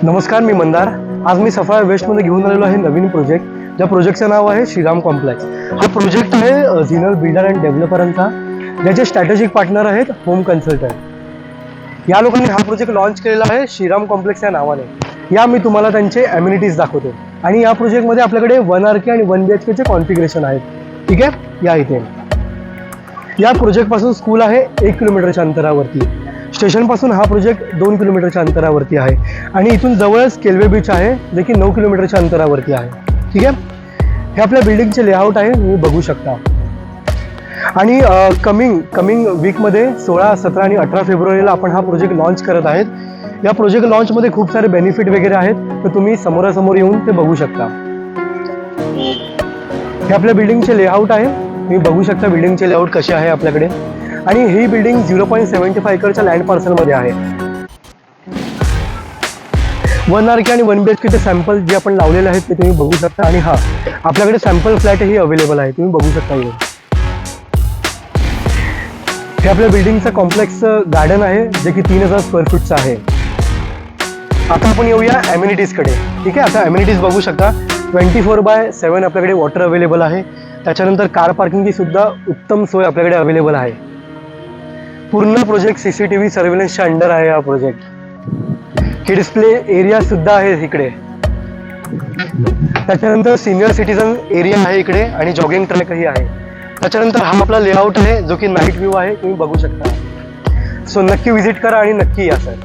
नमस्कार, मी मंदार. आज मी सफाळा वेस्टमध्ये घेऊन आलेलो आहे नवीन प्रोजेक्ट. ज्या प्रोजेक्टचं नाव आहे श्रीराम कॉम्प्लेक्स. हा प्रोजेक्ट आहे झिनल बिल्डर अँड डेव्हलपरांचा, ज्याचे स्ट्रॅटेजिक पार्टनर आहेत होम कन्सल्टंट. या लोकांनी हा प्रोजेक्ट लॉन्च केलेला आहे श्रीराम कॉम्प्लेक्स या नावाने. या मी तुम्हाला त्यांचे अम्युनिटीज दाखवतो. आणि या प्रोजेक्टमध्ये आपल्याकडे 1 RK आणि 1 BHKचे कॉन्फिगरेशन आहेत. ठीक आहे, या इथे या प्रोजेक्टपासून स्कूल आहे 1 किलोमीटरच्या अंतरावरती. स्टेशनपासून हा प्रोजेक्ट 2 किलोमीटरच्या अंतरावरती आहे. आणि इथून जवळच केल्वे बीच आहे, जे की 9 किलोमीटरच्या अंतरावरती आहे. ठीक आहे, हे आपल्या बिल्डिंगचे लेआउट आहे, तुम्ही बघू शकता. आणि कमिंग वीकमध्ये 16, 17 आणि 18 फेब्रुवारीला आपण हा प्रोजेक्ट लॉन्च करत आहेत. या प्रोजेक्ट लॉन्चमध्ये खूप सारे बेनिफिट वगैरे आहेत, तर तुम्ही समोरासमोर येऊन ते बघू शकता. हे आपल्या बिल्डिंगचे लेआउट आहे, तुम्ही बघू शकता बिल्डिंगचे लेआउट कसे आहे आपल्याकडे. आणि ही बिल्डिंग 0.75 एकरच्या लँड पार्सलमध्ये आहे. 1 RK आणि 1 BHKचे सॅम्पल जे आपण लावलेले आहेत ते तुम्ही बघू शकता. आणि हा आपल्याकडे सॅम्पल फ्लॅटही अवेलेबल आहे, तुम्ही बघू शकता. हे आपल्या बिल्डिंगचं कॉम्प्लेक्सचं गार्डन आहे, जे की 3000 स्क्वेअर फूटचं आहे. आता आपण येऊया ॲम्युनिटीजकडे. ठीक आहे, आता ॲम्युनिटीज बघू शकता. 24/7 आपल्याकडे वॉटर अवेलेबल आहे. त्याच्यानंतर कार पार्किंगची सुद्धा उत्तम सोय आपल्याकडे अवेलेबल आहे. पूर्ण प्रोजेक्ट CCTV सर्व्हिलन्सच्या अंडर आहे हा प्रोजेक्ट. हे डिस्प्ले एरिया सुद्धा आहे इकडे. त्याच्यानंतर सिनियर सिटीजन एरिया आहे इकडे आणि जॉगिंग ट्रॅकही आहे. त्याच्यानंतर हा आपला लेआउट आहे, जो की नाईट व्ह्यू आहे, तुम्ही बघू शकता. सो नक्की व्हिजिट करा आणि नक्की या सर.